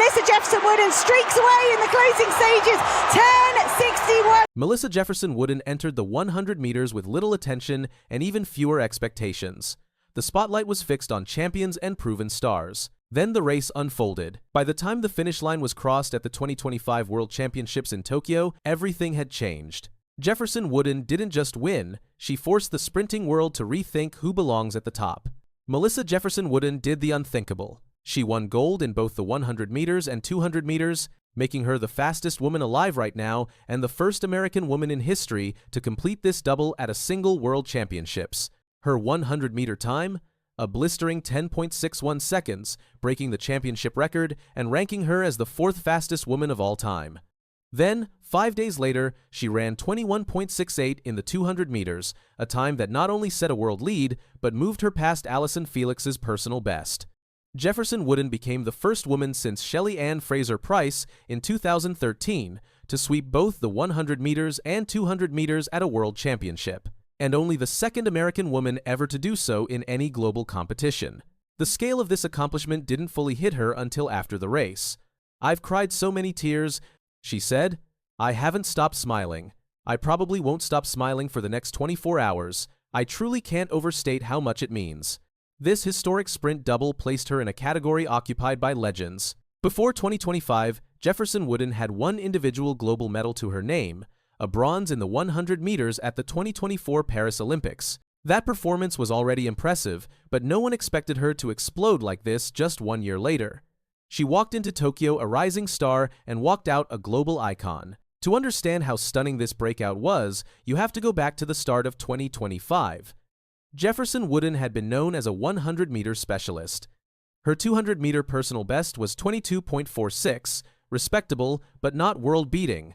Melissa Jefferson Wooden streaks away in the closing stages, 10:61. Melissa Jefferson Wooden entered the 100 meters with little attention and even fewer expectations. The spotlight was fixed on champions and proven stars. Then the race unfolded. By the time the finish line was crossed at the 2025 World Championships in Tokyo, everything had changed. Jefferson Wooden didn't just win, she forced the sprinting world to rethink who belongs at the top. Melissa Jefferson Wooden did the unthinkable. She won gold in both the 100 meters and 200 meters, making her the fastest woman alive right now and the first American woman in history to complete this double at a single World Championships. Her 100-meter time? A blistering 10.61 seconds, breaking the championship record and ranking her as the fourth fastest woman of all time. Then, 5 days later, she ran 21.68 in the 200 meters, a time that not only set a world lead, but moved her past Allyson Felix's personal best. Jefferson Wooden became the first woman since Shelly-Ann Fraser-Pryce in 2013 to sweep both the 100 meters and 200 meters at a world championship, and only the second American woman ever to do so in any global competition. The scale of this accomplishment didn't fully hit her until after the race. "I've cried so many tears," she said. "I haven't stopped smiling. I probably won't stop smiling for the next 24 hours. I truly can't overstate how much it means." This historic sprint double placed her in a category occupied by legends. Before 2025, Jefferson Wooden had one individual global medal to her name, a bronze in the 100 meters at the 2024 Paris Olympics. That performance was already impressive, but no one expected her to explode like this just 1 year later. She walked into Tokyo a rising star and walked out a global icon. To understand how stunning this breakout was, you have to go back to the start of 2025. Jefferson Wooden had been known as a 100-meter specialist. Her 200-meter personal best was 22.46, respectable but not world-beating.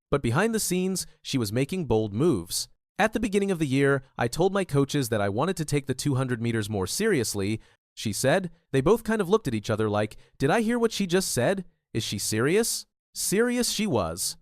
But behind the scenes, she was making bold moves. "At the beginning of the year, I told my coaches that I wanted to take the 200 meters more seriously," she said. "They both kind of looked at each other like, did I hear what she just said? Is she serious?" Serious she was.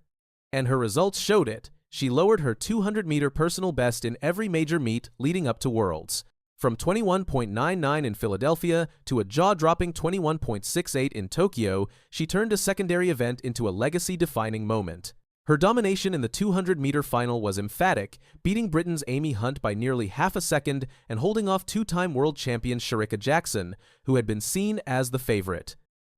And her results showed it. She lowered her 200-meter personal best in every major meet leading up to Worlds. From 21.99 in Philadelphia to a jaw-dropping 21.68 in Tokyo, she turned a secondary event into a legacy-defining moment. Her domination in the 200-meter final was emphatic, beating Britain's Amy Hunt by nearly half a second and holding off two-time world champion Shericka Jackson, who had been seen as the favorite.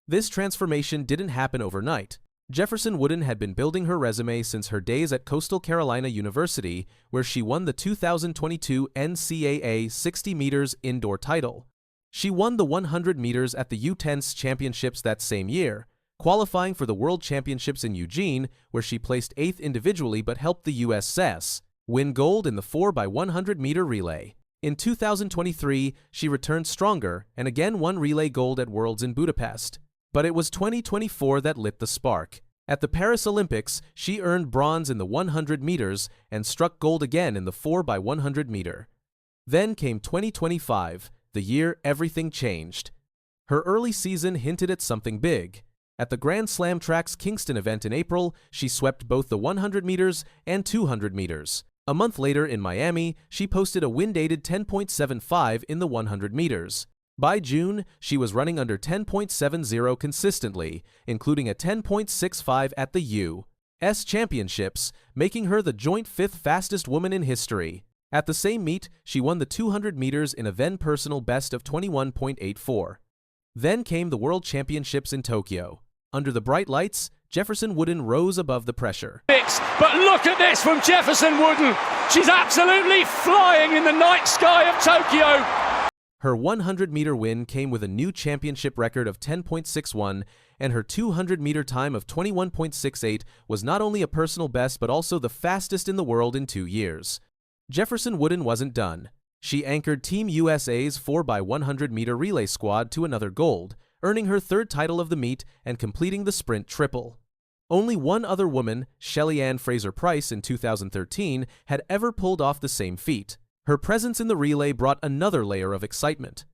This transformation didn't happen overnight. Jefferson Wooden had been building her resume since her days at Coastal Carolina University, where she won the 2022 NCAA 60 meters indoor title. She won the 100 meters at the U-Tennis Championships that same year, qualifying for the World Championships in Eugene, where she placed 8th individually but helped the USS win gold in the 4x100-meter relay. In 2023, she returned stronger and again won relay gold at Worlds in Budapest. But it was 2024 that lit the spark. At the Paris Olympics, she earned bronze in the 100 meters and struck gold again in the 4x100 meter. Then came 2025, the year everything changed. Her early season hinted at something big. At the Grand Slam Track's Kingston event in April, she swept both the 100 meters and 200 meters. A month later in Miami, she posted a wind-aided 10.75 in the 100 meters. By June, she was running under 10.70 consistently, including a 10.65 at the U.S. Championships, making her the joint 5th fastest woman in history. At the same meet, she won the 200 meters in a then personal best of 21.84. Then came the World Championships in Tokyo. Under the bright lights, Jefferson Wooden rose above the pressure. But look at this from Jefferson Wooden. She's absolutely flying in the night sky of Tokyo. Her 100-meter win came with a new championship record of 10.61, and her 200-meter time of 21.68 was not only a personal best but also the fastest in the world in 2 years. Jefferson Wooden wasn't done. She anchored Team USA's 4x100-meter relay squad to another gold, earning her 3rd title of the meet and completing the sprint triple. Only one other woman, Shelly-Ann Fraser-Pryce in 2013, had ever pulled off the same feat. Her presence in the relay brought another layer of excitement.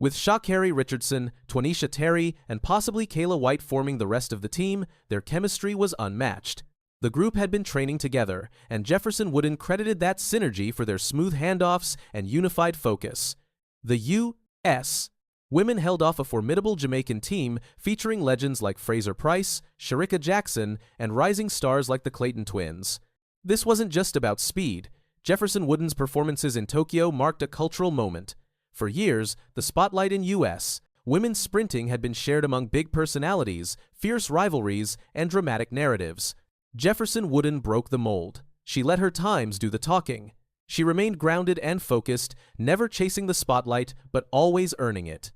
With Sha'Carri Richardson, Twanisha Terry, and possibly Kayla White forming the rest of the team, their chemistry was unmatched. The group had been training together, and Jefferson Wooden credited that synergy for their smooth handoffs and unified focus. The U.S. Women held off a formidable Jamaican team featuring legends like Fraser-Pryce, Shericka Jackson, and rising stars like the Clayton twins. This wasn't just about speed. Jefferson Wooden's performances in Tokyo marked a cultural moment. For years, the spotlight in U.S. women's sprinting had been shared among big personalities, fierce rivalries, and dramatic narratives. Jefferson Wooden broke the mold. She let her times do the talking. She remained grounded and focused, never chasing the spotlight, but always earning it.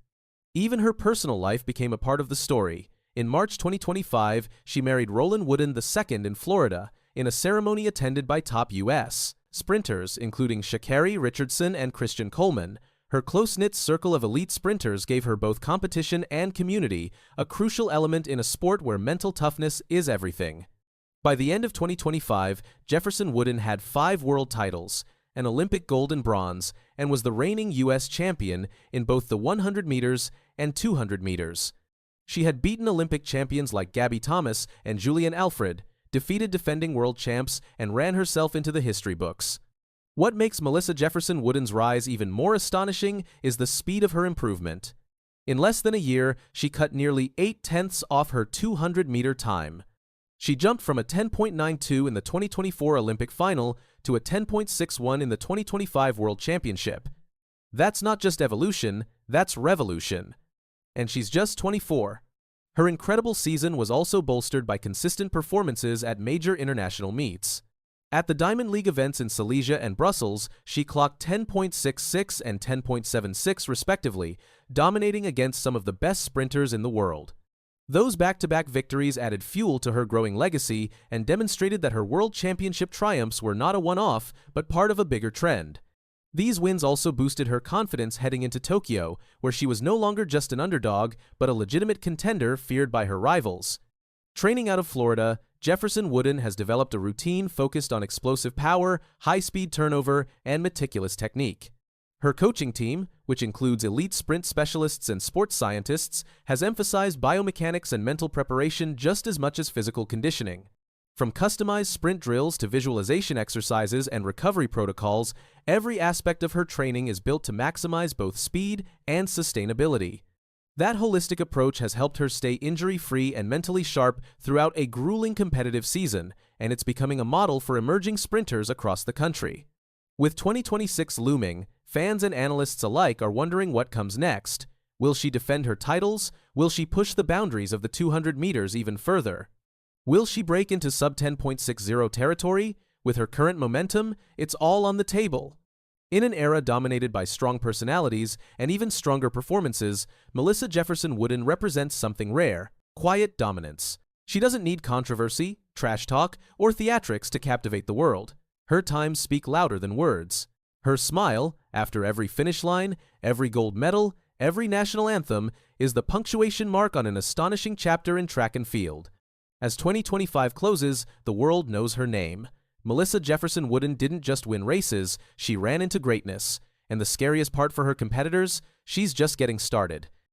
Even her personal life became a part of the story. In March 2025, she married Roland Wooden II in Florida, in a ceremony attended by top U.S. sprinters, including Sha'Carri Richardson and Christian Coleman. Her close-knit circle of elite sprinters gave her both competition and community, a crucial element in a sport where mental toughness is everything. By the end of 2025, Jefferson Wooden had 5 world titles, an Olympic gold and bronze, and was the reigning U.S. champion in both the 100 meters and 200 meters. She had beaten Olympic champions like Gabby Thomas and Julian Alfred, defeated defending world champs, and ran herself into the history books. What makes Melissa Jefferson Wooden's rise even more astonishing is the speed of her improvement. In less than a year, she cut nearly 8/10 off her 200-meter time. She jumped from a 10.92 in the 2024 Olympic final to a 10.61 in the 2025 World Championship. That's not just evolution, that's revolution. And she's just 24. Her incredible season was also bolstered by consistent performances at major international meets. At the Diamond League events in Silesia and Brussels, she clocked 10.66 and 10.76 respectively, dominating against some of the best sprinters in the world. Those back-to-back victories added fuel to her growing legacy and demonstrated that her World Championship triumphs were not a one-off, but part of a bigger trend. These wins also boosted her confidence heading into Tokyo, where she was no longer just an underdog, but a legitimate contender feared by her rivals. Training out of Florida, Jefferson Wooden has developed a routine focused on explosive power, high-speed turnover, and meticulous technique. Her coaching team, which includes elite sprint specialists and sports scientists, has emphasized biomechanics and mental preparation just as much as physical conditioning. From customized sprint drills to visualization exercises and recovery protocols, every aspect of her training is built to maximize both speed and sustainability. That holistic approach has helped her stay injury-free and mentally sharp throughout a grueling competitive season, and it's becoming a model for emerging sprinters across the country. With 2026 looming, fans and analysts alike are wondering what comes next. Will she defend her titles? Will she push the boundaries of the 200 meters even further? Will she break into sub-10.60 territory? With her current momentum, it's all on the table. In an era dominated by strong personalities and even stronger performances, Melissa Jefferson Wooden represents something rare: quiet dominance. She doesn't need controversy, trash talk, or theatrics to captivate the world. Her times speak louder than words. Her smile, after every finish line, every gold medal, every national anthem, is the punctuation mark on an astonishing chapter in track and field. As 2025 closes, the world knows her name. Melissa Jefferson Wooden didn't just win races, she ran into greatness. And the scariest part for her competitors, she's just getting started.